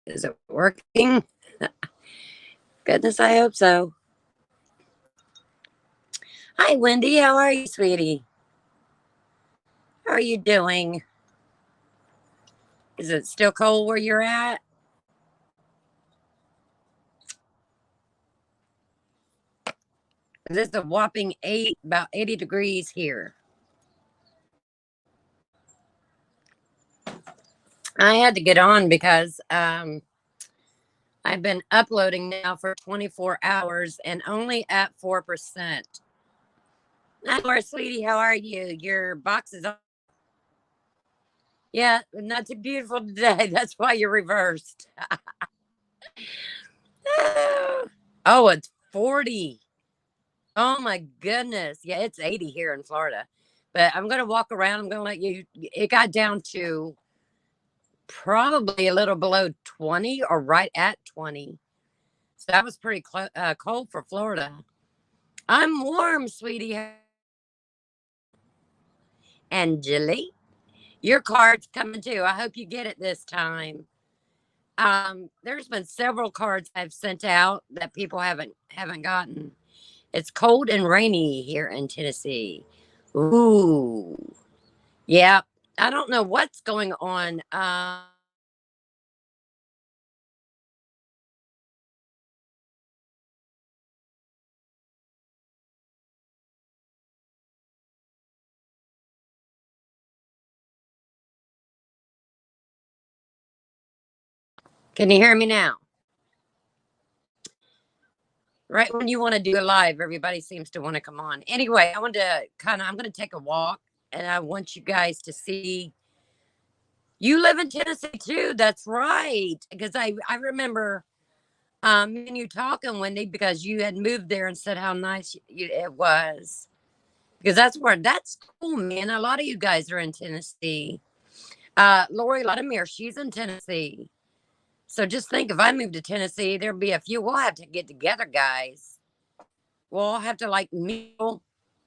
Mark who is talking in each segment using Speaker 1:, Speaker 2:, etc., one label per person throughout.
Speaker 1: Is it working? Goodness, I hope so. Hi, Wendy. How are you, sweetie? How are you doing? Is it still cold where you're at? This is a whopping about 80 degrees here. I had to get on because I've been uploading now for 24 hours and only at 4%. Hi, Laura, sweetie. How are you? Your box is on. Yeah, not too beautiful today. That's why you're reversed. Oh, it's 40. Oh my goodness. Yeah, it's 80 here in Florida. But I'm going to walk around. I'm going to let you. It got down to probably a little below 20 or right at 20. So that was pretty cold for Florida. I'm warm, sweetie. Angeli, your card's coming too. I hope you get it this time. There's been several cards I've sent out that people haven't gotten. It's cold and rainy here in Tennessee. Ooh. Yeah. I don't know what's going on. Can you hear me now? Right when you want to do a live, everybody seems to want to come on. Anyway, I want to I'm going to take a walk and I want you guys to see. You live in Tennessee too. That's right. Because I remember me and you talking, Wendy, because you had moved there and said how nice it was. Because that's cool, man. A lot of you guys are in Tennessee. Lori Latimer, she's in Tennessee. So just think if I moved to Tennessee, there'd be a few. We'll have to get together, guys. We'll have to like meet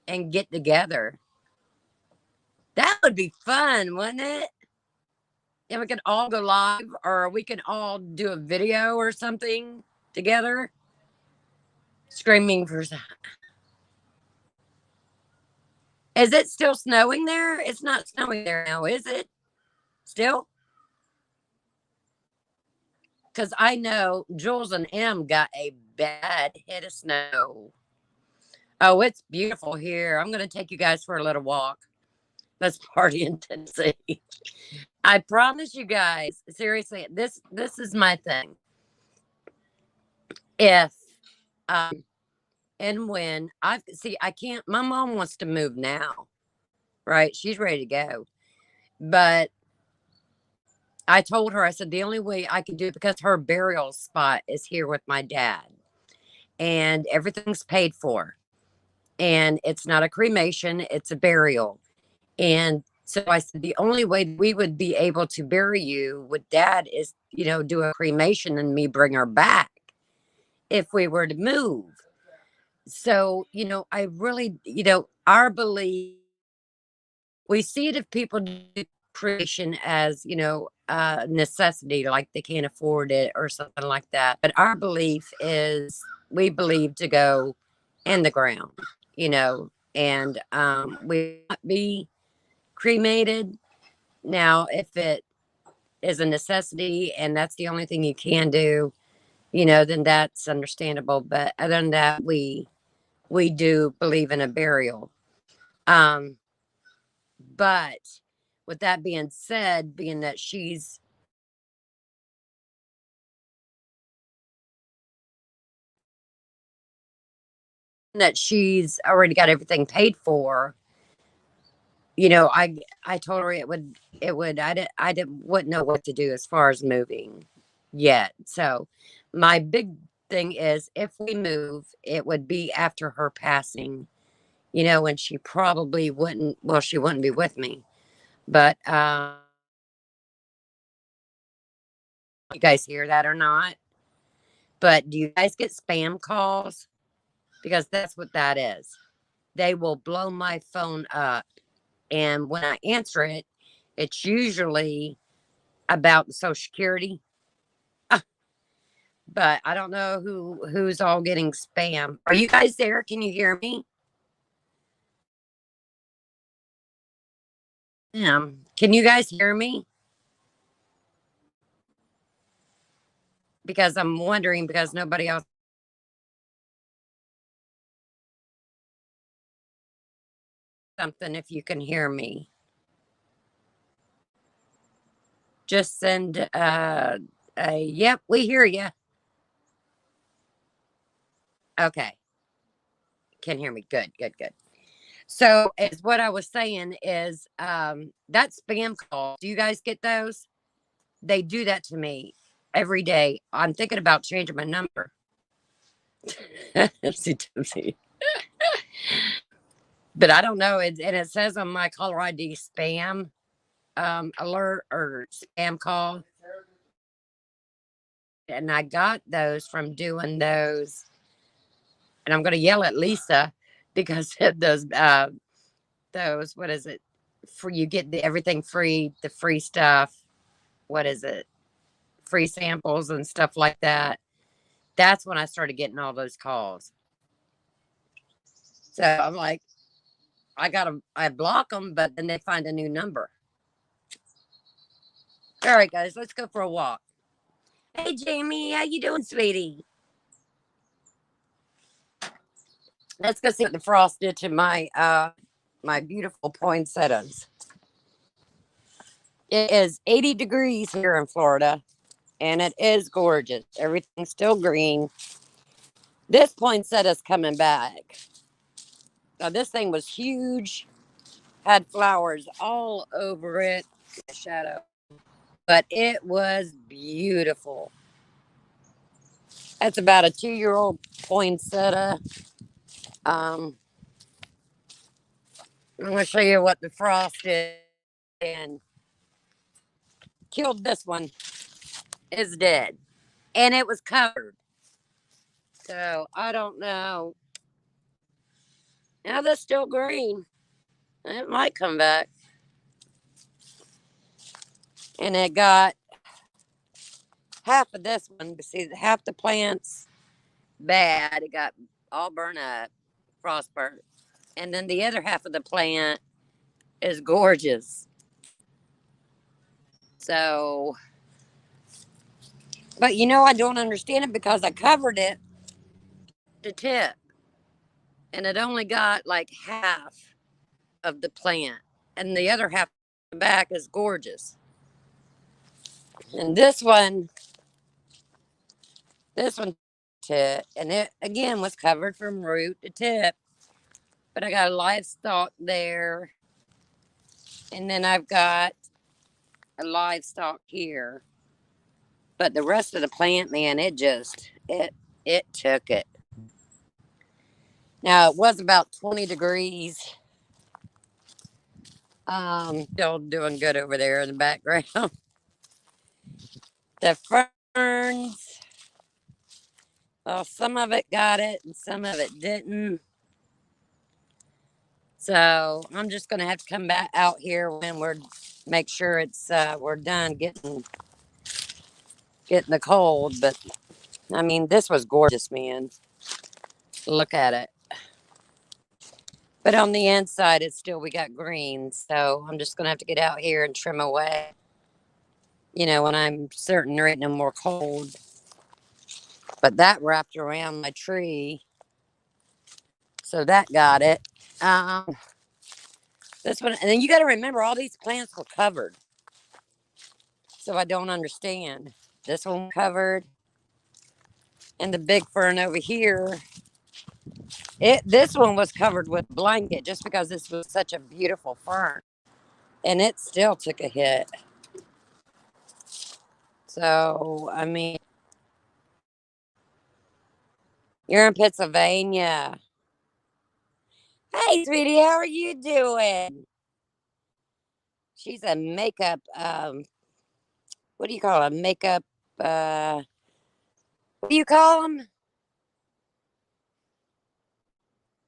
Speaker 1: and get together. That would be fun, wouldn't it? And we could all go live or we could all do a video or something together. Screaming for. Is it still snowing there? It's not snowing there now, is it? Still? Because I know Jules and M got a bad hit of snow. Oh, it's beautiful here. I'm going to take you guys for a little walk. Let's party in Tennessee. I promise you guys, seriously, this is my thing. If and when I can't. My mom wants to move now, right? She's ready to go, but I told her I said the only way I can do it because her burial spot is here with my dad, and everything's paid for, and it's not a cremation; it's a burial. And so I said, the only way we would be able to bury you with dad is, do a cremation and me bring her back if we were to move. So, I really, our belief, we see it if people do cremation as, necessity, like they can't afford it or something like that. But our belief is we believe to go in the ground, and we not be cremated. Now, if it is a necessity and that's the only thing you can do, then that's understandable. But other than that, we do believe in a burial. Um, but with that being said, being that she's already got everything paid for, I told her it would I wouldn't know what to do as far as moving yet. So my big thing is if we move, it would be after her passing, and she probably wouldn't, well, she wouldn't be with me. But you guys hear that or not? But do you guys get spam calls? Because that's what that is. They will blow my phone up. And when I answer it, it's usually about Social Security. But I don't know who's all getting spam. Are you guys there? Can you hear me? Yeah. Can you guys hear me? Because I'm wondering because nobody else something if you can hear me. Just send a yep, we hear you. Okay. Can hear me. Good, good, good. So is what I was saying is that spam call. Do you guys get those? They do that to me every day. I'm thinking about changing my number. But I don't know. And it says on my caller ID spam alert or spam call. And I got those from doing those. And I'm going to yell at Lisa because those, what is it? For you get everything free, the free stuff. What is it? Free samples and stuff like that. That's when I started getting all those calls. So I'm like, I block them, but then they find a new number. All right, guys, let's go for a walk. Hey, Jamie, how you doing, sweetie? Let's go see what the frost did to my beautiful poinsettias. It is 80 degrees here in Florida, and it is gorgeous. Everything's still green. This poinsettia's coming back. Now, this thing was huge, had flowers all over it, shadow, but it was beautiful. That's about a 2-year old poinsettia. Um, I'm going to show you what the frost did and killed this one. Is dead. And it was covered. So I don't know. Now that's still green. It might come back. And it got half of this one. See, half the plant's bad. It got all burned up, frostburnt. And then the other half of the plant is gorgeous. So, but I don't understand it because I covered it to tip. And it only got like half of the plant. And the other half of the back is gorgeous. And this one tip, and it again was covered from root to tip. But I got a livestock there, and then I've got a livestock here. But the rest of the plant, man, it took it. Now it was about 20 degrees. Still doing good over there in the background. The ferns, well, some of it got it and some of it didn't. So I'm just gonna have to come back out here when make sure we're done getting the cold. But I mean, this was gorgeous, man. Look at it. But on the inside, we got green. So I'm just gonna have to get out here and trim away. When I'm certain there ain't no more cold. But that wrapped around my tree, so that got it. Um, this one, and then you got to remember all these plants were covered. So I don't understand. This one covered, and the big fern over here. This one was covered with blanket just because this was such a beautiful fern, and it still took a hit. So I mean, you're in Pennsylvania. Hey, sweetie, how are you doing? She's a makeup. What do you call them? Makeup. Uh, what do you call them?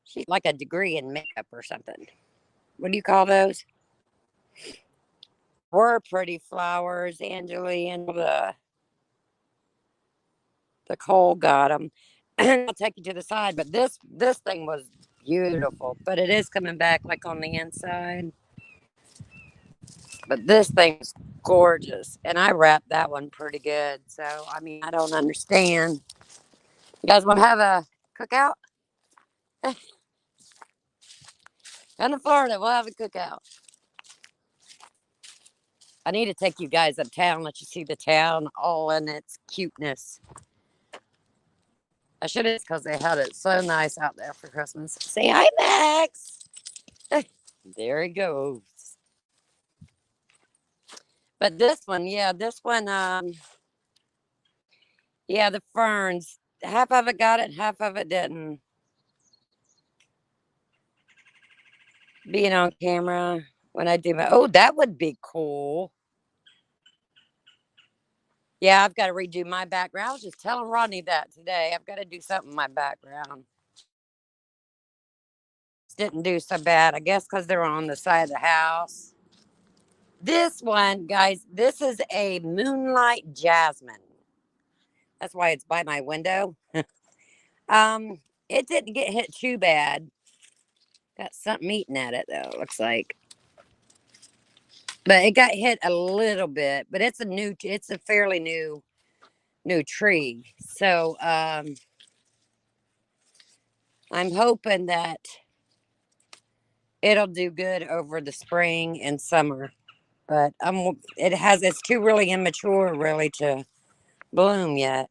Speaker 1: She's like a degree in makeup or something. What do you call those? Were pretty flowers, Angeline. The cold got them. And I'll take you to the side. But this thing was beautiful. But it is coming back like on the inside. But this thing's gorgeous. And I wrapped that one pretty good. So, I mean, I don't understand. You guys want to have a cookout? Come to Florida, we'll have a cookout. I need to take you guys uptown, let you see the town all in its cuteness. I should have, because they had it so nice out there for Christmas. Say hi, Max. There he goes. But this one, yeah, yeah, the ferns. Half of it got it, half of it didn't. Being on camera when I do my, oh, that would be cool. Yeah, I've got to redo my background. I was just telling Rodney that today. I've got to do something in my background. Didn't do so bad, I guess, because they're on the side of the house. This one, guys, this is a moonlight jasmine. That's why it's by my window. It didn't get hit too bad. Got something eating at it though, looks like. But it got hit a little bit. But it's a fairly new tree. So I'm hoping that it'll do good over the spring and summer. But it's too really immature really to bloom yet.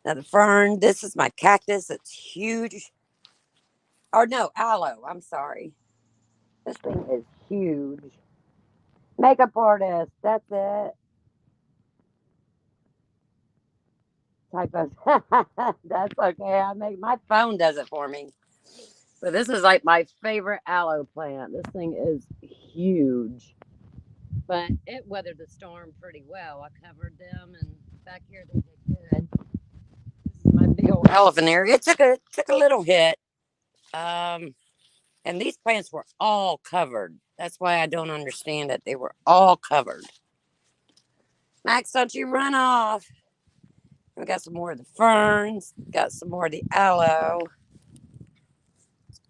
Speaker 1: Now the fern, this is my cactus. It's huge. Or no, aloe. I'm sorry. This thing is huge. Makeup artist. That's it. Typos. That's okay. My phone does it for me. But this is like my favorite aloe plant. This thing is huge. But it weathered the storm pretty well. I covered them, and back here they did good. This is my big old elephant area. It took a little hit. And these plants were all covered. That's why I don't understand it. They were all covered. Max, don't you run off. We got some more of the ferns. Got some more of the aloe.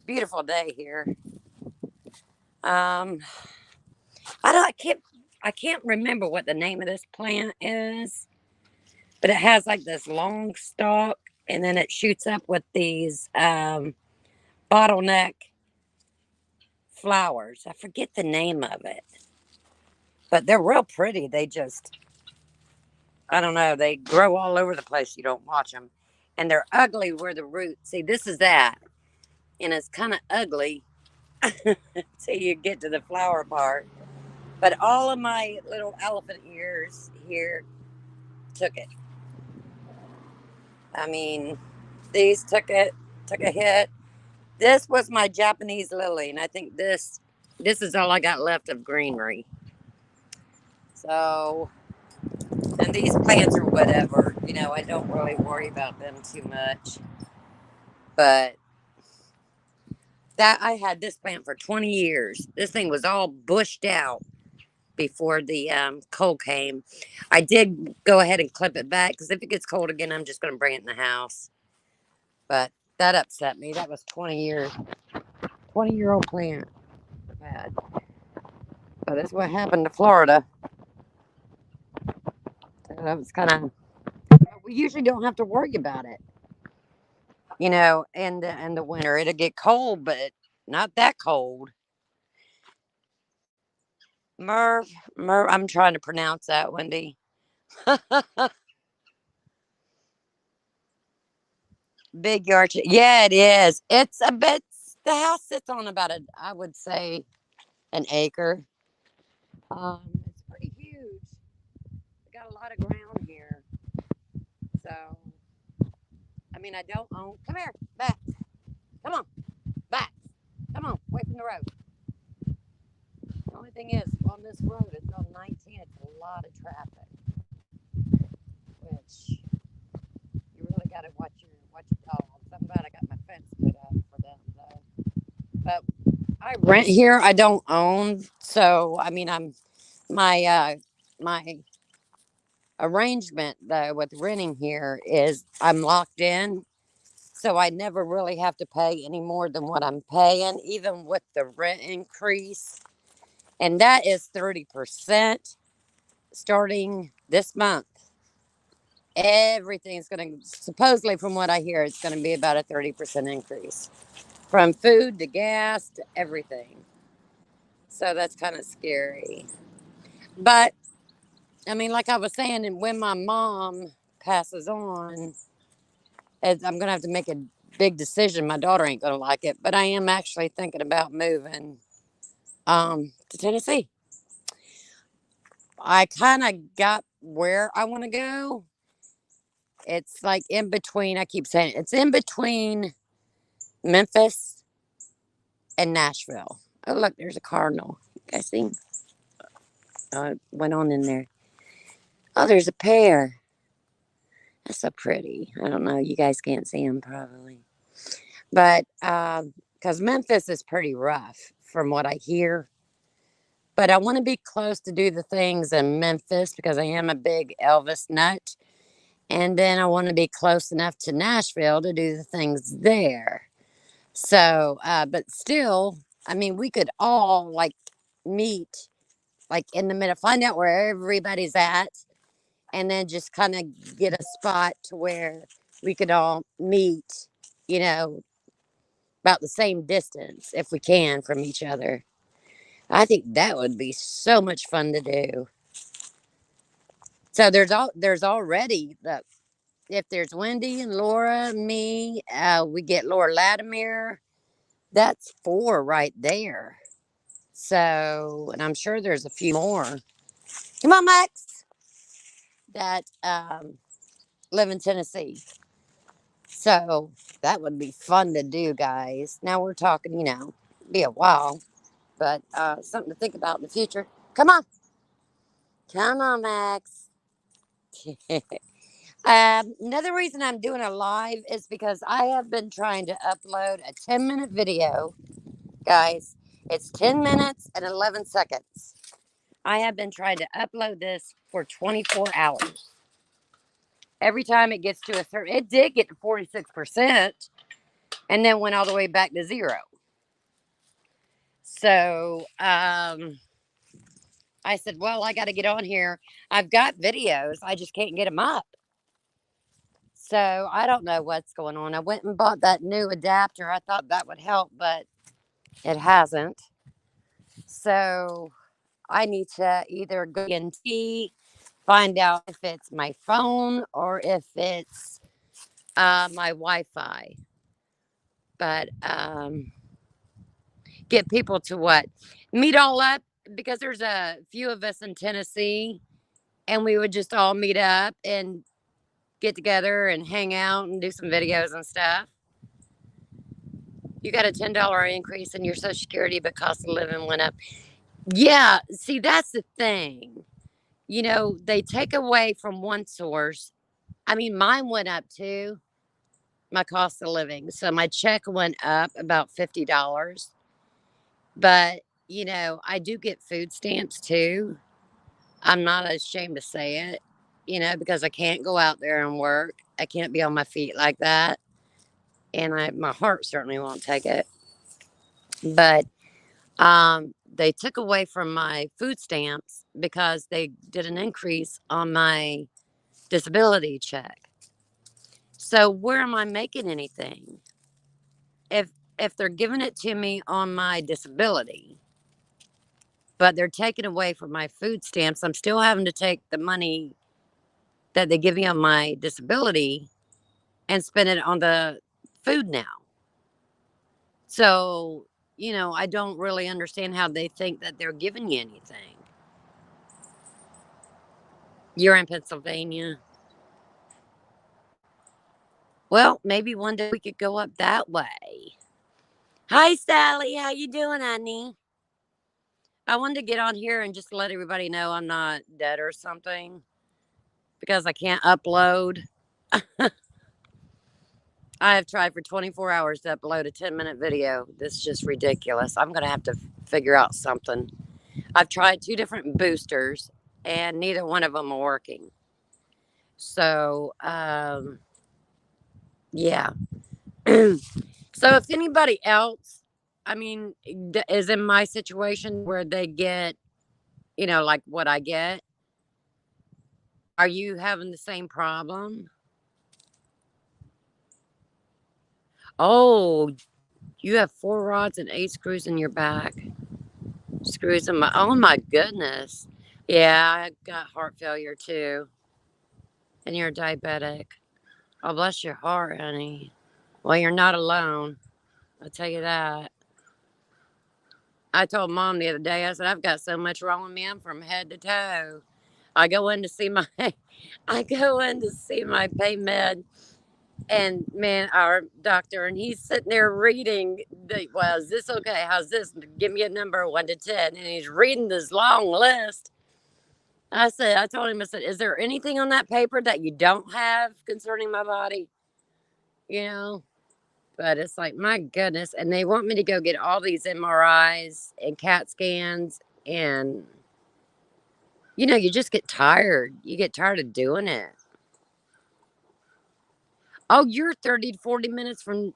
Speaker 1: Beautiful day here. I can't remember what the name of this plant is, but it has like this long stalk, and then it shoots up with these bottleneck flowers. I forget the name of it, but they're real pretty. I don't know, they grow all over the place. You don't watch them, and they're ugly where the roots. See, this is that, and it's kind of ugly till you get to the flower part. But all of my little elephant ears here took it. I mean, these took a hit. This was my Japanese lily, and I think this is all I got left of greenery. So, and these plants are whatever, I don't really worry about them too much. But that I had this plant for 20 years. This thing was all bushed out before the cold came. I did go ahead and clip it back because if it gets cold again, I'm just going to bring it in the house. But that upset me. That was 20-year-old plant I've had. But that's what happened to Florida. So that was kind of. We usually don't have to worry about it. In the winter, it'll get cold, but not that cold. Merv, I'm trying to pronounce that, Wendy. Big yard. Yeah, it is. It's a bit. The house sits on about I would say, an acre. It's pretty huge. We got a lot of ground here. So, I mean, I don't own. Come here, back. Come on, back. Come on, away from the road. The only thing is, on this road, it's on 19. It's a lot of traffic, which you really got to watch your dogs. I'm glad I got my fence put up for them, though. But I rent here. I don't own. So, I mean, my arrangement though with renting here is I'm locked in, so I never really have to pay any more than what I'm paying, even with the rent increase. And that is 30% starting this month. Everything's going to, supposedly, from what I hear, it's going to be about a 30% increase from food to gas to everything. So that's kind of scary. But I mean, like I was saying, and when my mom passes on, I'm going to have to make a big decision. My daughter ain't going to like it, but I am actually thinking about moving to Tennessee. I kind of got where I want to go. It's like in between, I keep saying it's in between Memphis and Nashville. Oh, look, there's a cardinal. You guys see? Went on in there. Oh, there's a pair. That's so pretty. I don't know. You guys can't see them probably. But because Memphis is pretty rough from what I hear. But I want to be close to do the things in Memphis because I am a big Elvis nut. And then I want to be close enough to Nashville to do the things there. So, but still, I mean, we could all like meet like in the middle, find out where everybody's at, and then just kind of get a spot to where we could all meet, you know, about the same distance if we can from each other. I think that would be so much fun to do. So there's already the if there's Wendy and Laura, me, we get Laura Latimer. That's 4 right there. So, and I'm sure there's a few more. Come on, Max. That live in Tennessee. So that would be fun to do, guys. Now we're talking, be a while, but something to think about in the future. Come on. Come on, Max. Another reason I'm doing a live is because I have been trying to upload a 10-minute video, guys. It's 10 minutes and 11 seconds. I have been trying to upload this for 24 hours. Every time it gets to a certain, it did get to 46% and then went all the way back to 0. So, I said, well, I got to get on here. I've got videos. I just can't get them up. So I don't know what's going on. I went and bought that new adapter. I thought that would help, but it hasn't. So I need to either go and find out if it's my phone or if it's my Wi-Fi. But get people to what? Meet all up because there's a few of us in Tennessee and we would just all meet up and get together and hang out and do some videos and stuff. You got a $10 increase in your Social Security, but cost of living went up. Yeah, see, that's the thing. They take away from one source. I mean, mine went up too, my cost of living. So my check went up about $50. But, I do get food stamps too. I'm not ashamed to say it, because I can't go out there and work. I can't be on my feet like that. And my heart certainly won't take it. But they took away from my food stamps because they did an increase on my disability check. So where am I making anything? If they're giving it to me on my disability, but they're taking away from my food stamps, I'm still having to take the money that they give me on my disability and spend it on the food now. So, I don't really understand how they think that they're giving you anything. You're in Pennsylvania. Well, maybe one day we could go up that way. Hi, Sally. How you doing, honey? I wanted to get on here and just let everybody know I'm not dead or something because I can't upload. I have tried for 24 hours to upload a 10-minute video. This is just ridiculous. I'm going to have to figure out something. I've tried 2 different boosters and neither one of them are working. So, yeah. So if anybody else, I mean, is in my situation where they get, like what I get, are you having the same problem? Oh, you have 4 rods and 8 screws in your back. Screws in my, oh my goodness. Yeah, I got heart failure too. And you're diabetic. Oh, bless your heart, honey. Well, you're not alone. I'll tell you that. I told mom the other day, I said, I've got so much wrong with me, I'm from head to toe. I go in to see my I go in to see my pain med and man, our doctor, and he's sitting there reading well, is this okay? How's this? Give me a number 1 to 10. And he's reading this long list. I told him, I said, is there anything on that paper that you don't have concerning my body? You know? But it's like, my goodness. And they want me to go get all these MRIs and CAT scans. And, you just get tired. You get tired of doing it. Oh, you're 30 to 40 minutes from.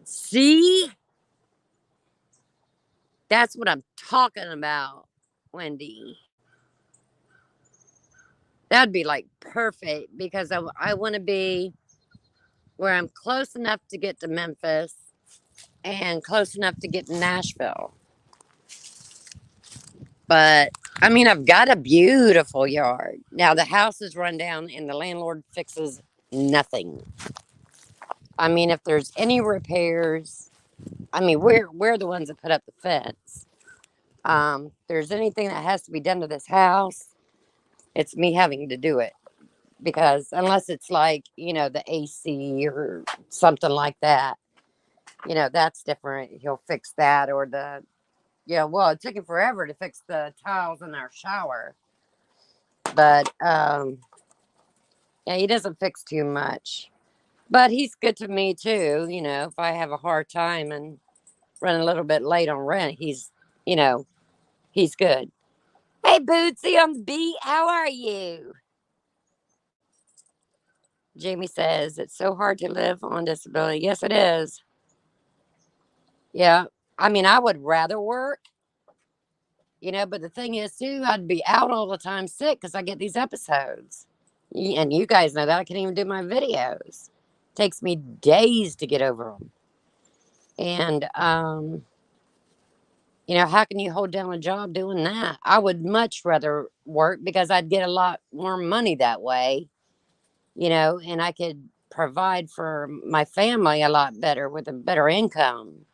Speaker 1: See? That's what I'm talking about, Wendy. That'd be like perfect because I want to be where I'm close enough to get to Memphis and close enough to get to Nashville. But I mean, I've got a beautiful yard. Now the house is run down and the landlord fixes nothing. I mean, if there's any repairs, I mean, we're the ones that put up the fence. There's anything that has to be done to this house, it's me having to do it because unless it's like, the AC or something like that, that's different. He'll fix that or well, it took him forever to fix the tiles in our shower. But yeah, he doesn't fix too much. But he's good to me too. If I have a hard time and run a little bit late on rent, you know, he's good. Hey, Bootsy on the beat, how are you? Jamie says it's so hard to live on disability. Yes, it is. Yeah. I mean, I would rather work, but the thing is, too, I'd be out all the time sick because I get these episodes. And you guys know that I can't even do my videos. It takes me days to get over them. And, how can you hold down a job doing that? I would much rather work because I'd get a lot more money that way, and I could provide for my family a lot better with a better income.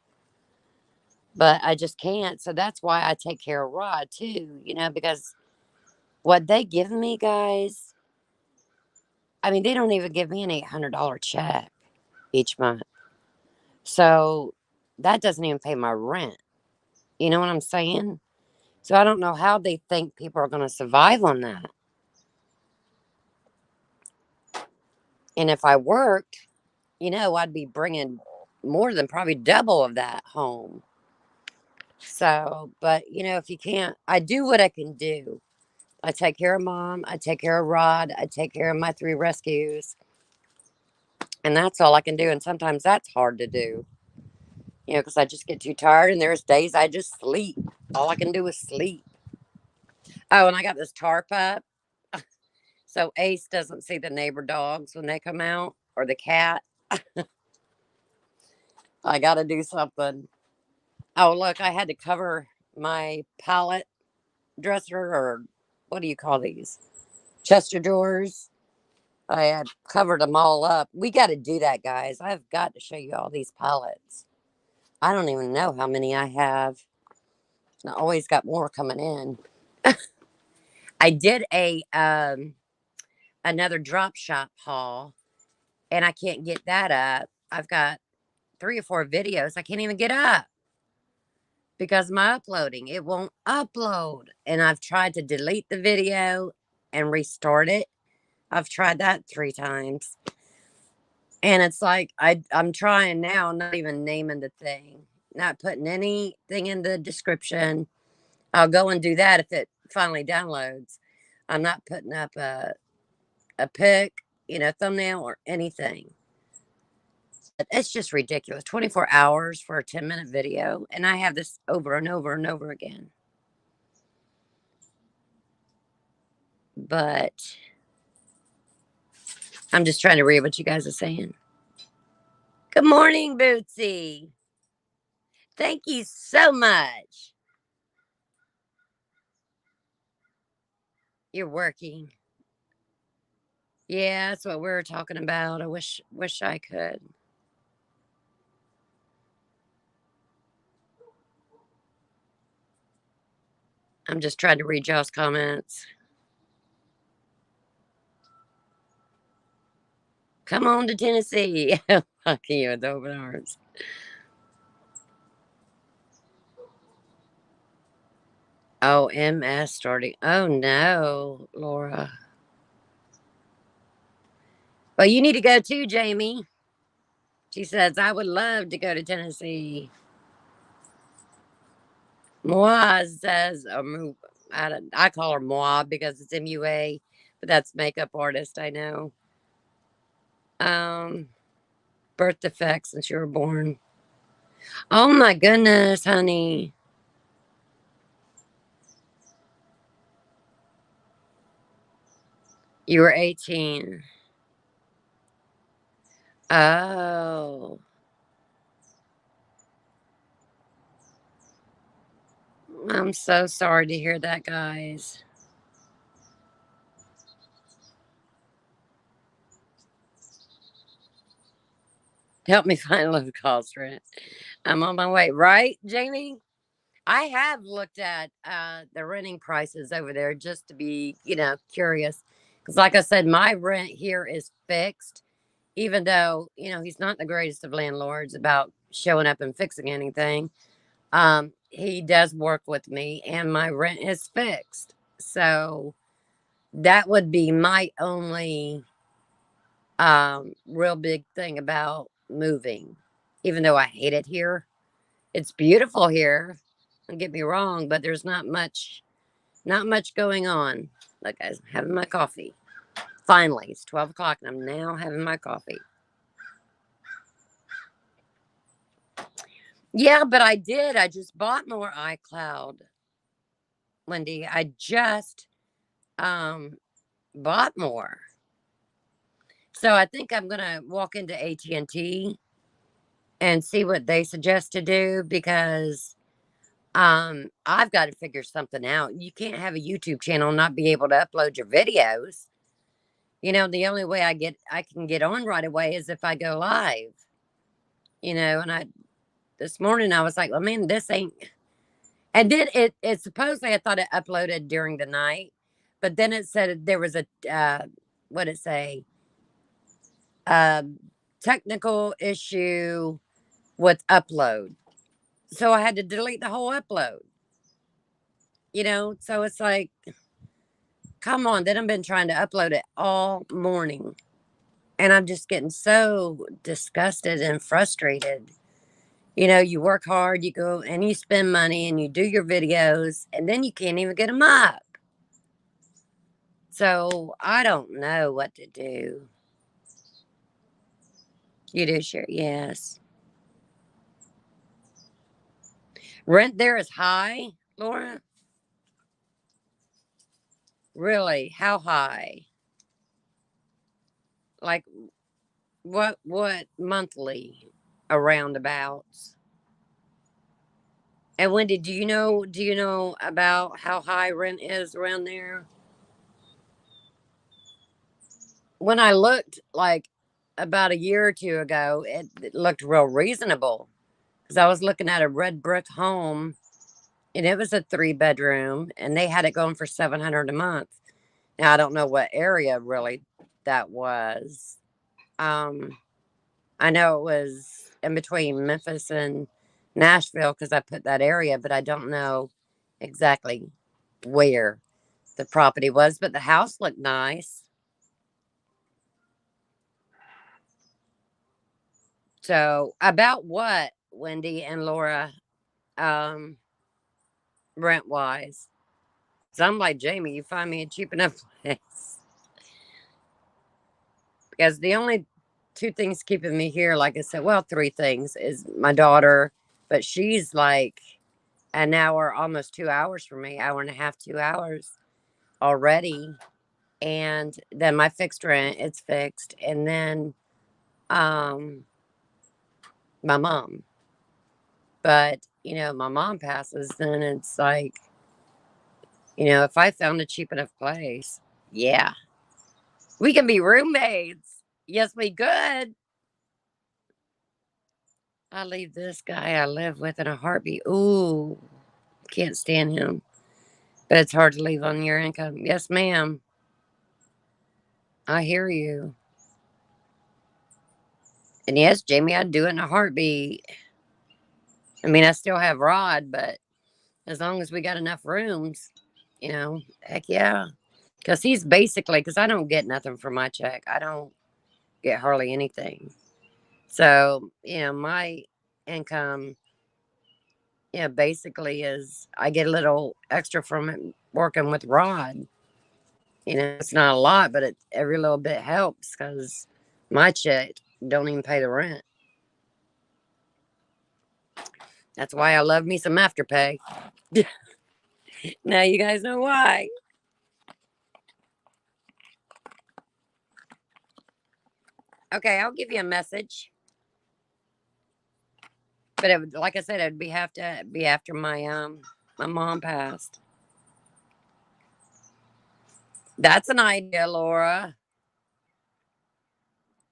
Speaker 1: But I just can't. So that's why I take care of Rod too, because what they give me, guys, I mean, they don't even give me an $800 check each month. So that doesn't even pay my rent. You know what I'm saying? So I don't know how they think people are going to survive on that. And if I worked, I'd be bringing more than probably double of that home. So, but, if you can't, I do what I can do. I take care of mom. I take care of Rod. I take care of my 3 rescues. And that's all I can do. And sometimes that's hard to do, because I just get too tired. And there's days I just sleep. All I can do is sleep. Oh, and I got this tarp up. So Ace doesn't see the neighbor dogs when they come out or the cat. I got to do something. Oh, look, I had to cover my pallet dresser, or what do you call these? Chester drawers. I had covered them all up. We got to do that, guys. I've got to show you all these pallets. I don't even know how many I have. I always got more coming in. I did another drop shop haul, and I can't get that up. I've got 3 or 4 videos I can't even get up because my uploading, it won't upload. And I've tried to delete the video and restart it. I've tried that 3 times. And it's like I'm trying now, not even naming the thing, not putting anything in the description. I'll go and do that if it finally downloads. I'm not putting up a pic thumbnail or anything. But it's just ridiculous. 24 hours for a 10-minute video. And I have this over and over and over again. But I'm just trying to read what you guys are saying. Good morning, Bootsy. Thank you so much. You're working. Yeah, that's what we were talking about. I wish I could. I'm just trying to read y'all's comments. Come on to Tennessee. Fuck you with open arms. Oh, MS starting. Oh no, Laura. Well, you need to go too, Jamie. She says, I would love to go to Tennessee. Moaz says, I call her Moab because it's MUA, but that's makeup artist, I know. Birth defects since you were born. Oh my goodness, honey. You were 18. Oh. I'm so sorry to hear that, guys. Help me find low cost rent. I'm on my way, right, Jamie? I have looked at the renting prices over there just to be, curious. Because, like I said, my rent here is fixed, even though, he's not the greatest of landlords about showing up and fixing anything. He does work with me, and my rent is fixed. So that would be my only real big thing about moving, even though I hate it here. It's beautiful here. Don't get me wrong, but there's not much going on. Like I'm having my coffee. Finally, it's 12 o'clock and I'm now having my coffee. Yeah, but I did. I just bought more iCloud, Wendy. I just bought more. So I think I'm gonna walk into AT&T and see what they suggest to do because I've got to figure something out. You can't have a YouTube channel and not be able to upload your videos. The only way I can get on right away is if I go live. And this morning I was like, well, man, this ain't. And then it supposedly I thought it uploaded during the night, but then it said there was a what did it say? Technical issue with upload. So I had to delete the whole upload. So it's like, come on. Then I've been trying to upload it all morning. And I'm just getting so disgusted and frustrated. You work hard, you go and you spend money and you do your videos, and then you can't even get them up. So I don't know what to do. You do share, yes. Rent there is high, Laura? Really? How high? Like what monthly around abouts? And Wendy, do you know about how high rent is around there? When I looked like about a year or two ago, it looked real reasonable because I was looking at a red brick home and it was a 3 bedroom and they had it going for 700 a month. Now I don't know what area really that was. Um, I know it was in between Memphis and Nashville because I put that area, but I don't know exactly where the property was. But the house looked nice. So about what, Wendy and Laura, um, rent wise? So I'm like, Jamie, you find me a cheap enough place. Because the only two things keeping me here, like I said, well, three things is my daughter, but she's like an hour, almost 2 hours from me, hour and a half, 2 hours already. And then my fixed rent, it's fixed. And then um my mom. But, my mom passes, then it's like, if I found a cheap enough place, yeah, we can be roommates. Yes, we could. I leave this guy I live with in a heartbeat. Ooh, can't stand him. But it's hard to leave on your income. Yes, ma'am. I hear you. And yes, Jamie, I'd do it in a heartbeat. I mean, I still have Rod, but as long as we got enough rooms, heck yeah. Because he's basically, because I don't get nothing for my check. I don't get hardly anything. So, my income, basically is I get a little extra from it working with Rod. It's not a lot, but every little bit helps because my check don't even pay the rent. That's why I love me some Afterpay. Now you guys know why. Okay, I'll give you a message. But it would, like I said, it would have to be after my mom passed. That's an idea, Laura.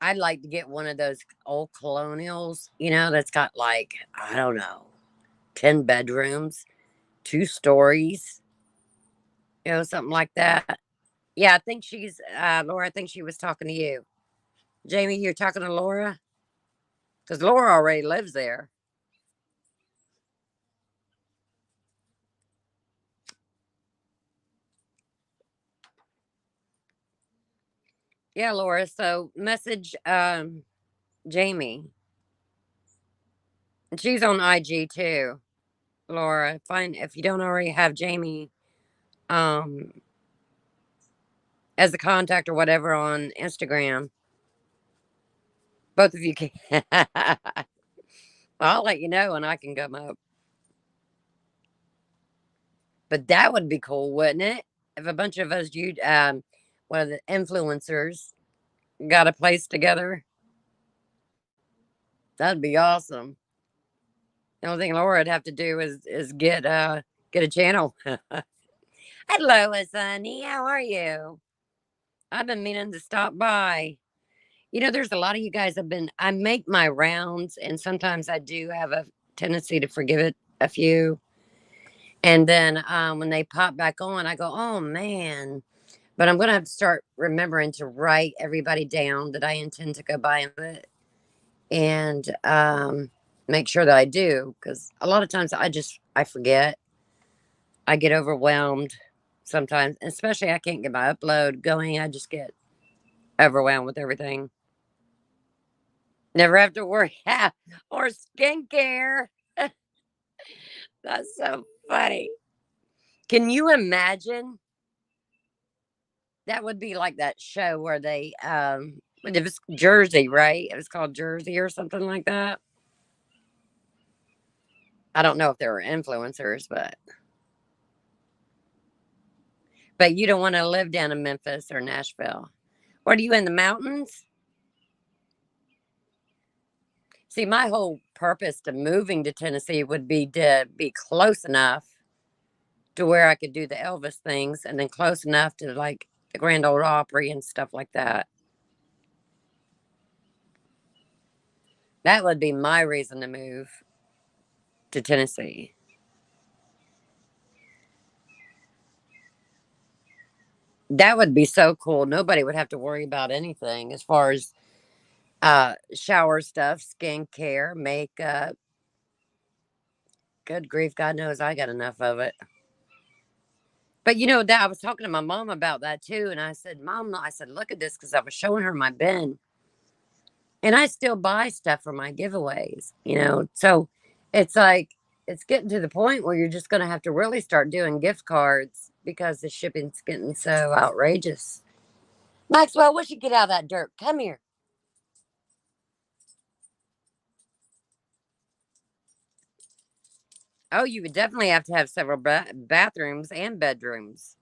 Speaker 1: I'd like to get one of those old colonials, that's got like, I don't know, 10 bedrooms, 2 stories, something like that. Yeah, I think Laura, I think she was talking to you. Jamie, you're talking to Laura? Because Laura already lives there. Yeah, Laura. So message Jamie. And she's on IG too. Laura, find if you don't already have Jamie um as a contact or whatever on Instagram. Both of you can. I'll let you know and I can come up. But that would be cool, wouldn't it? If a bunch of us, one of the influencers, got a place together, that'd be awesome. The only thing Laura would have to do is get a channel. Hello, Sunny. How are you? I've been meaning to stop by. There's a lot of you guys have been. I make my rounds, and sometimes I do have a tendency to forgive it a few. And then when they pop back on, I go, oh man. But I'm going to have to start remembering to write everybody down that I intend to go by and make sure that I do. Because a lot of times I forget. I get overwhelmed sometimes, especially I can't get my upload going. I just get overwhelmed with everything. Never have to worry. Or skincare. That's so funny. Can you imagine? That would be like that show where it was Jersey, right? It was called Jersey or something like that. I don't know if there were influencers, but you don't want to live down in Memphis or Nashville. What are you in the mountains? See, my whole purpose to moving to Tennessee would be to be close enough to where I could do the Elvis things and then close enough to like the Grand Ole Opry and stuff like that. That would be my reason to move to Tennessee. That would be so cool. Nobody would have to worry about anything as far as shower stuff, skincare, makeup. Good grief, God knows I got enough of it. But that I was talking to my mom about that too, and I said, "Mom," I said, "look at this," because I was showing her my bin, and I still buy stuff for my giveaways. So it's like it's getting to the point where you're just going to have to really start doing gift cards because the shipping's getting so outrageous. Maxwell, we should get out of that dirt. Come here. Oh, you would definitely have to have several bathrooms and bedrooms.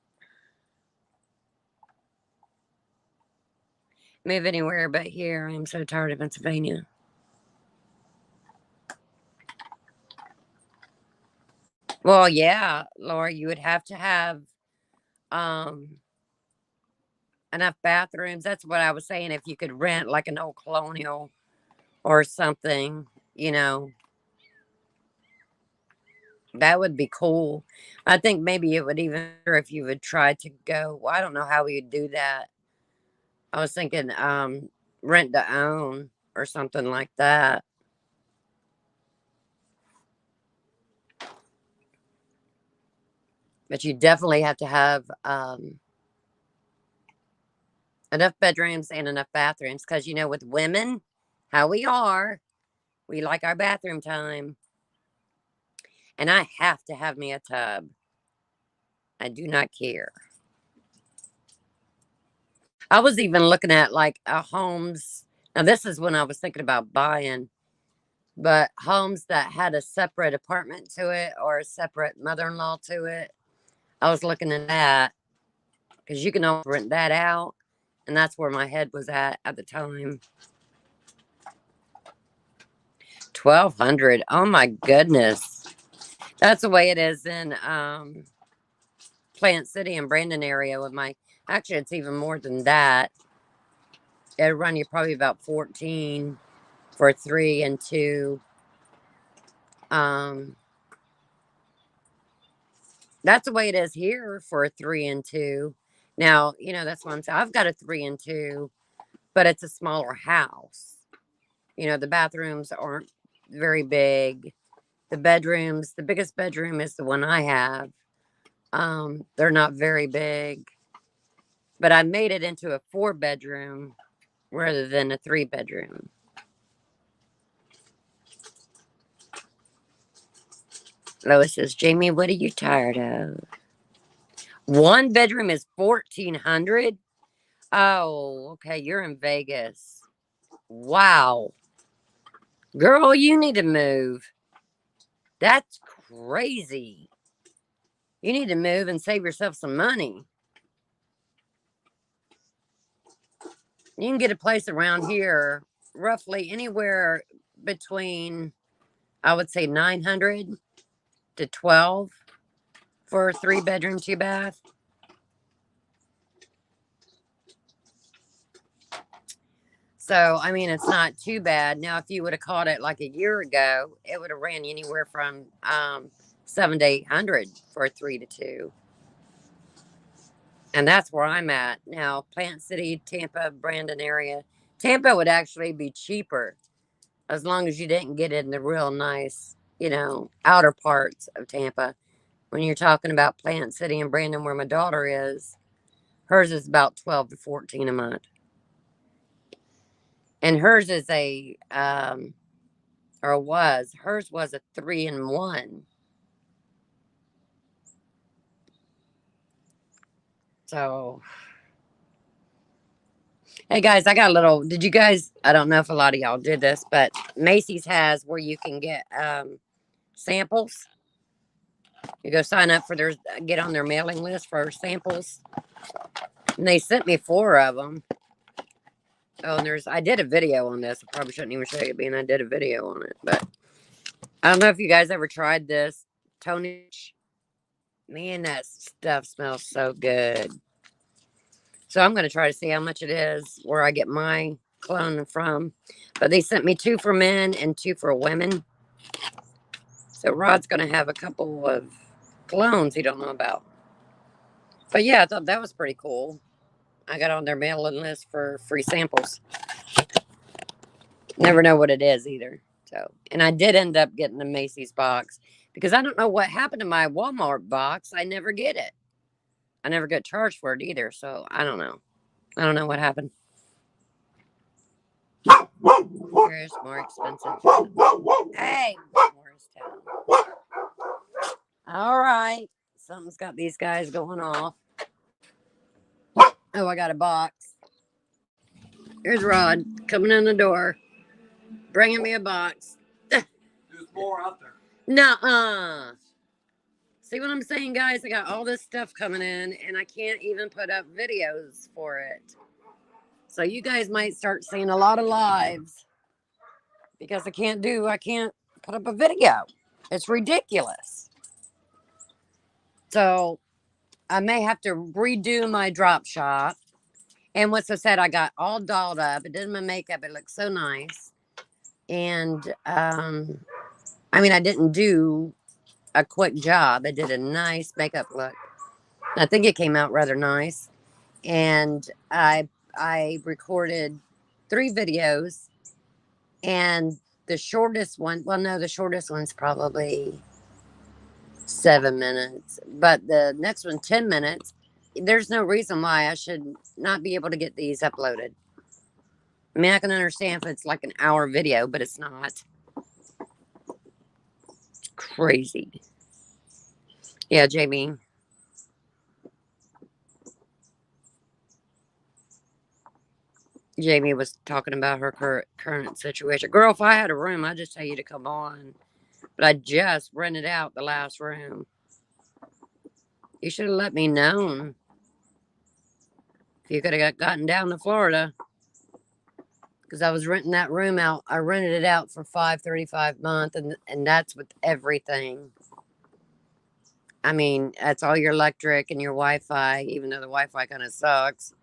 Speaker 1: Move anywhere but here. I'm so tired of Pennsylvania. Well, yeah, Laura, you would have to have um enough bathrooms. That's what I was saying. If you could rent like an old colonial or something, you know, that would be cool. I think maybe it would even if you would try to go. Well, I don't know how we would do that. I was thinking rent to own or something like that. But you definitely have to have enough bedrooms and enough bathrooms because you know with women, how we are, we like our bathroom time. And I have to have me a tub. I do not care. I was even looking at like a homes. Now this is when I was thinking about buying, but homes that had a separate apartment to it or a separate mother-in-law to it. I was looking at that because you can always rent that out, and that's where my head was at the time. 1,200. Oh my goodness, that's the way it is in Plant City and Brandon area with my. Actually, it's even more than that. It'll run you probably about 14 for 3 and 2. Um, that's the way it is here for a 3 and 2. Now, you know, that's what I'm saying. I've got a 3 and 2, but it's a smaller house. You know, the bathrooms aren't very big. The bedrooms, the biggest bedroom is the one I have. They're not very big, but I made it into a 4 bedroom rather than a 3 bedroom. Lois says, Jamie, what are you tired of? 1 bedroom is 1,400. Oh, okay. You're in Vegas. Wow. Girl, you need to move. That's crazy. You need to move and save yourself some money. You can get a place around here roughly anywhere between, I would say, 900 to 12 for a 3 bedroom, 2 bath. So, I mean, it's not too bad. Now, if you would have caught it like a year ago, it would have ran you anywhere from 7 to 800 for a 3 to 2. And that's where I'm at now. Plant City, Tampa, Brandon area. Tampa would actually be cheaper as long as you didn't get in the real nice, you know, outer parts of Tampa. When you're talking about Plant City and Brandon, where my daughter is, hers is about 12 to 14 a month. And hers is hers was a 3 and 1. So, hey guys, I got a little. Did you guys? I don't know if a lot of y'all did this, but Macy's has where you can get samples. You go sign up for their, get on their mailing list for samples. And they sent me 4 of them. Oh, and I did a video on this. I probably shouldn't even show you, being I did a video on it. But I don't know if you guys ever tried this. Tony, man, that stuff smells so good. So I'm going to try to see how much it is, where I get my cologne from. But they sent me 2 for men and 2 for women. So Rod's going to have a couple of colognes he don't know about. But yeah, I thought that was pretty cool. I got on their mailing list for free samples. Never know what it is either. So, and I did end up getting the Macy's box because I don't know what happened to my Walmart box. I never get it. I never get charged for it either. So I don't know. I don't know what happened. Where's more expensive? Hey, Morristown. All right. Something's got these guys going off. Oh, I got a box. Here's Rod coming in the door, bringing me a box.
Speaker 2: There's more out there.
Speaker 1: Nuh-uh. See what I'm saying, guys? I got all this stuff coming in, and I can't even put up videos for it. So you guys might start seeing a lot of lives because I can't put up a video. It's ridiculous. So I may have to redo my drop shop. And what's so sad, I got all dolled up. It did my makeup. It looked so nice. And I mean, I didn't do a quick job. I did a nice makeup look. I think it came out rather nice. And I recorded 3 videos, and the shortest one, well, no, the shortest one's probably 7 minutes, but the next one 10 minutes. There's no reason why I should not be able to get these uploaded. I mean, I can understand if it's like an hour video, but it's not. It's crazy. Yeah, Jamie. Jamie was talking about her current situation. Girl, if I had a room, I'd just tell you to come on. But I just rented out the last room. You should have let me know. If you could have gotten down to Florida. Because I was renting that room out. I rented it out for $535 a month, and that's with everything. I mean, that's all your electric and your Wi-Fi, even though the Wi-Fi kind of sucks.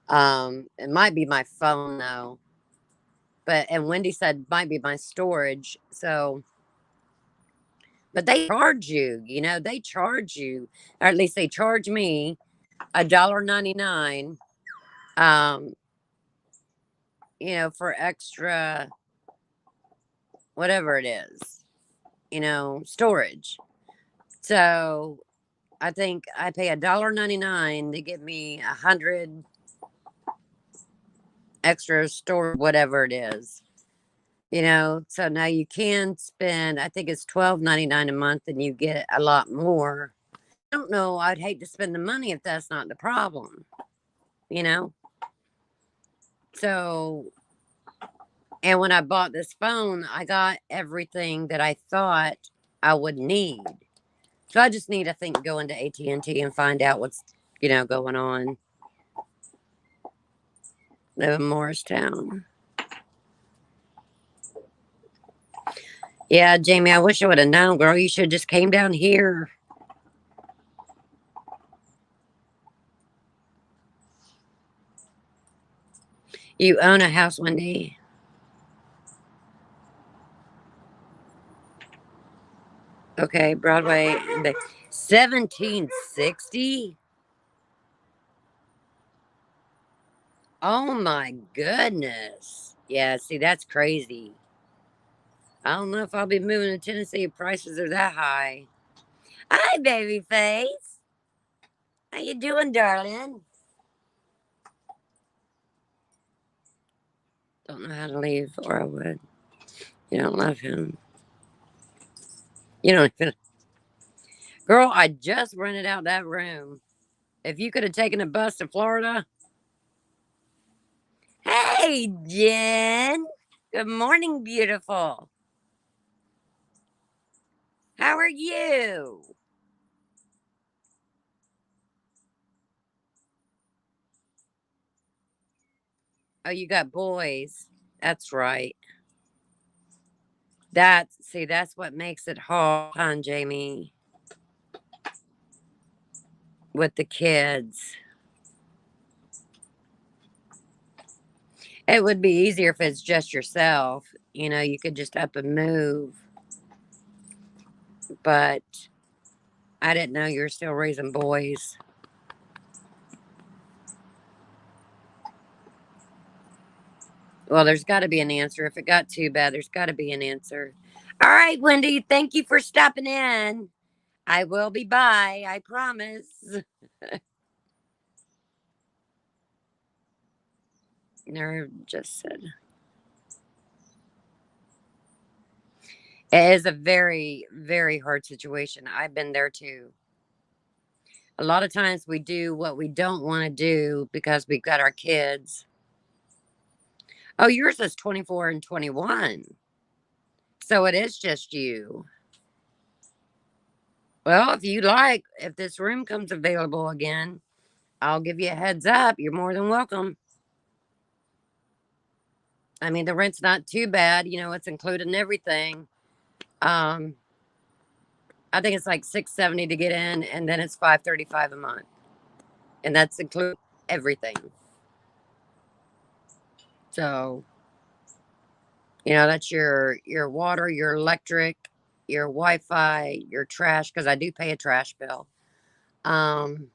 Speaker 1: It might be my phone though. And Wendy said it might be my storage. So, but they charge you, they charge you, or at least they charge me $1.99, for extra, whatever it is, storage. So I think I pay $1.99 to give me 100 extra storage, whatever it is. So now you can spend, I think it's $12.99 a month, and you get a lot more. I don't know. I'd hate to spend the money if that's not the problem, So, and when I bought this phone, I got everything that I thought I would need. So I just need, I think, go into AT&T and find out what's, going on. Live in Morristown. Yeah, Jamie, I wish I would have known, girl. You should have just came down here. You own a house, Wendy. Okay, Broadway. 1760? Oh my goodness. Yeah, see, that's crazy. I don't know if I'll be moving to Tennessee if prices are that high. Hi, baby face. How you doing, darling? Don't know how to leave, or I would. You don't love him. You don't even. Girl, I just rented out that room. If you could have taken a bus to Florida. Hey, Jen. Good morning, beautiful. How are you? Oh, you got boys. That's right. That's what makes it hard, huh, Jamie? With the kids. It would be easier if it's just yourself. You could just up and move. But I didn't know you were still raising boys. Well, there's got to be an answer. If it got too bad, there's got to be an answer. All right, Wendy, thank you for stopping in. I will be by, I promise. Nerve just said. It is a very, very hard situation. I've been there too. A lot of times we do what we don't want to do because we've got our kids. Oh, yours is 24 and 21. So it is just you. Well, if you like, if this room comes available again, I'll give you a heads up. You're more than welcome. I mean, the rent's not too bad. You know, it's included in everything. Um, I think it's like 670 to get in, and then it's 535 a month, and that's include everything. So, you know, that's your water, your electric, your Wi-Fi, your trash, because I do pay a trash bill. Um,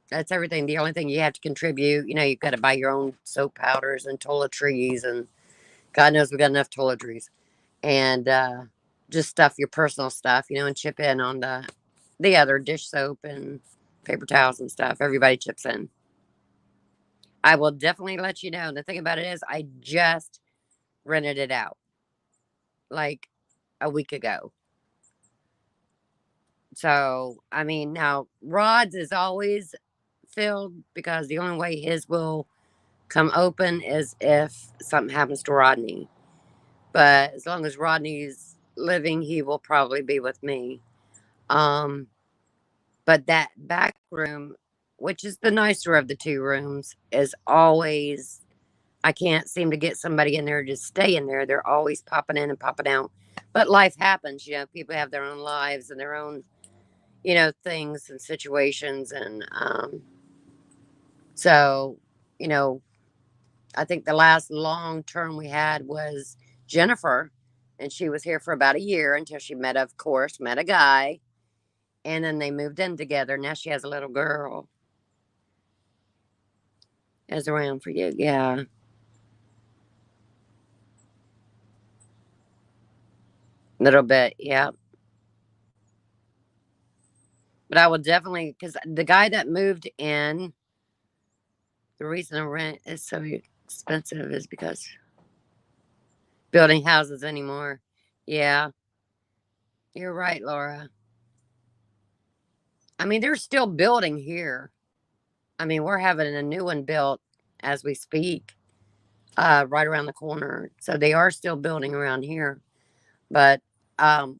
Speaker 1: that's everything. The only thing you have to contribute, you know, you've got to buy your own soap powders and toiletries, and God knows we got enough toiletries, and just stuff, your personal stuff, you know, and chip in on the other dish soap and paper towels and stuff. Everybody chips in. I will definitely let you know. The thing about it is, I just rented it out like a week ago. So, I mean, now Rod's is always filled because the only way his will come open is if something happens to Rodney. But as long as Rodney's living, he will probably be with me. Um, but that back room, which is the nicer of the two rooms, is always, I can't seem to get somebody in there to stay in there. They're always popping in and popping out. But life happens, you know, people have their own lives and their own, you know, things and situations. And so, you know, I think the last long term we had was Jennifer, and she was here for about a year until she met, of course, met a guy, and then they moved in together. Now she has a little girl. Is around for you, yeah, little bit, yeah. But I will definitely, because the guy that moved in, the reason the rent is so expensive is because building houses anymore. Yeah, you're right, Laura. I mean, they're still building here. I mean, we're having a new one built as we speak, right around the corner. So they are still building around here. But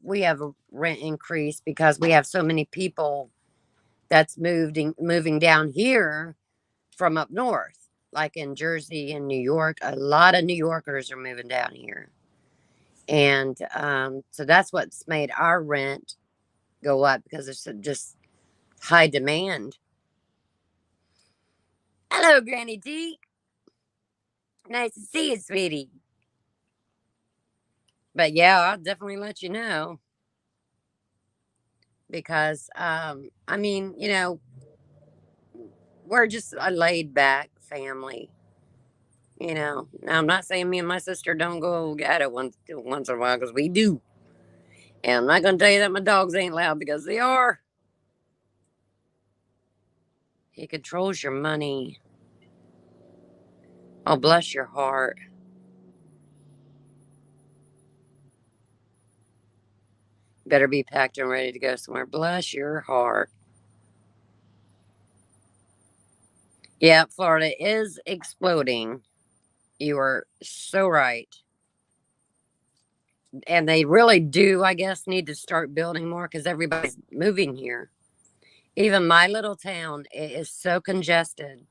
Speaker 1: we have a rent increase because we have so many people that's moving down here from up north, like in Jersey and New York. A lot of New Yorkers are moving down here. And so that's what's made our rent go up because there's just high demand. Hello, Granny T. Nice to see you, sweetie. But yeah, I'll definitely let you know because I mean, you know, we're just a laid back family. You know, now I'm not saying me and my sister don't go at it once in a while because we do. And I'm not going to tell you that my dogs ain't loud because they are. He controls your money. Oh, bless your heart. Better be packed and ready to go somewhere. Bless your heart. Yeah, Florida is exploding. You are so right. And they really do, I guess, need to start building more because everybody's moving here. Even my little town is so congested.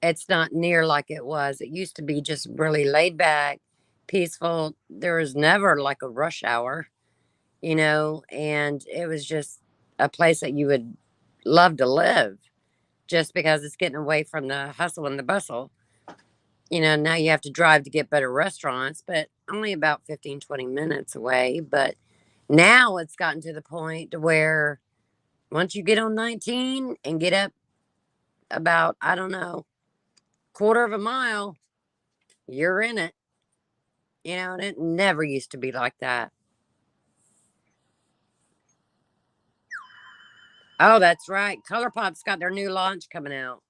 Speaker 1: It's not near like it was. It used to be just really laid back, peaceful. There was never like a rush hour, you know, and it was just a place that you would love to live just because it's getting away from the hustle and the bustle. You know, now you have to drive to get better restaurants, but only about 15, 20 minutes away. But now it's gotten to the point to where once you get on 19 and get up about, I don't know, quarter of a mile, you're in it. You know, and it never used to be like that. Oh, that's right. ColourPop's got their new launch coming out.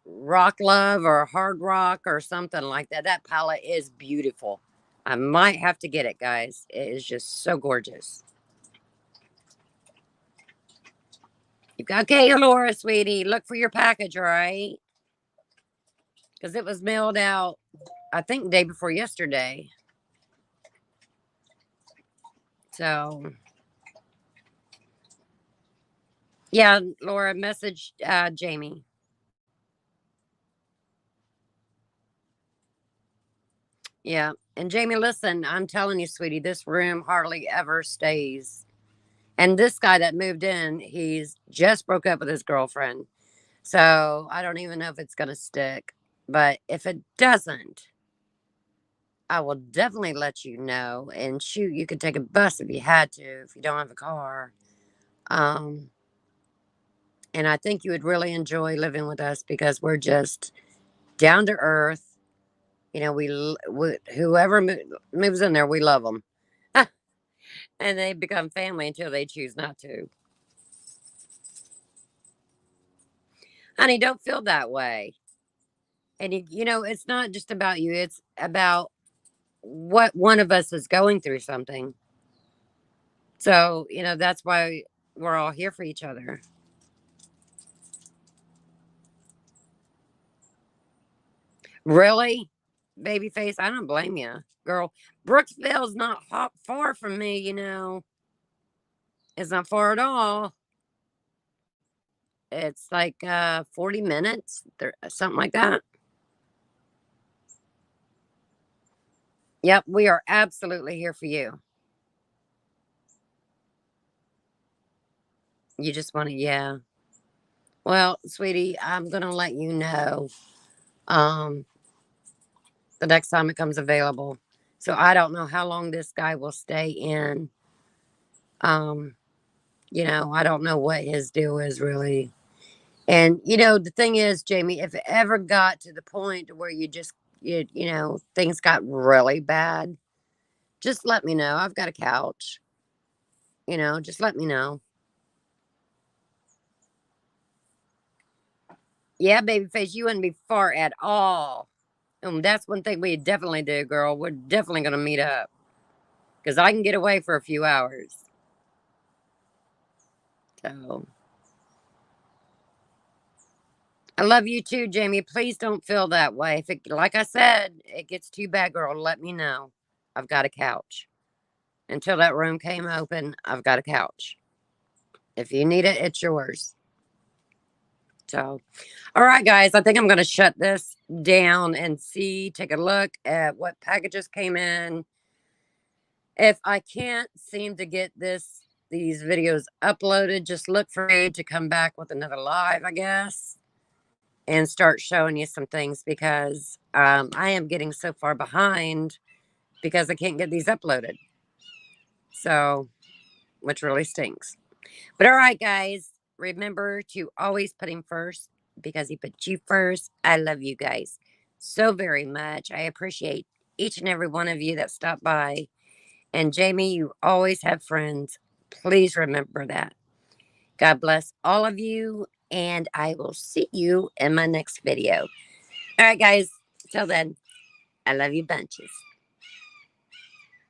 Speaker 1: Rock Love or Hard Rock or something like that. That palette is beautiful. I might have to get it, guys. It is just so gorgeous. Okay, Laura, sweetie. Look for your package, all right? because it was mailed out, I think, day before yesterday. So, yeah, Laura messaged Jamie. Yeah. And Jamie, listen, I'm telling you, sweetie, this room hardly ever stays. And this guy that moved in, he's just broke up with his girlfriend. So I don't even know if it's going to stick. But if it doesn't, I will definitely let you know. And shoot, you could take a bus if you had to, if you don't have a car. Um, and I think you would really enjoy living with us because we're just down to earth. You know, we whoever moves in there, we love them. And they become family until they choose not to. Honey, don't feel that way. And you know, it's not just about you, it's about what one of us is going through something. So, you know, that's why we're all here for each other. Really? Babyface, I don't blame you. Girl, Brooksville's not far from me, you know. It's not far at all. It's like 40 minutes, something like that. Yep, we are absolutely here for you. You just want to, yeah. Well, sweetie, I'm going to let you know um, the next time it comes available. So I don't know how long this guy will stay in. Um, you know, I don't know what his deal is really. And you know, the thing is, Jamie, if it ever got to the point where you know, things got really bad, just let me know. I've got a couch. You know, just let me know. Yeah, babyface, you wouldn't be far at all. That's one thing we definitely do, girl. We're definitely gonna meet up because I can get away for a few hours. So I love you too, Jamie. Please don't feel that way. If it, like I said, it gets too bad, girl, let me know. I've got a couch. Until that room came open, I've got a couch. If you need it, it's yours. So, all right, guys, I think I'm going to shut this down and take a look at what packages came in. If I can't seem to get these videos uploaded, just look for me to come back with another live, I guess, and start showing you some things because I am getting so far behind because I can't get these uploaded. So, which really stinks. But all right, guys, remember to always put him first because he put you first. I love you guys so very much. I appreciate each and every one of you that stopped by. And Jamie, you always have friends. Please remember that. God bless all of you. And I will see you in my next video. All right, guys. Till then, I love you bunches.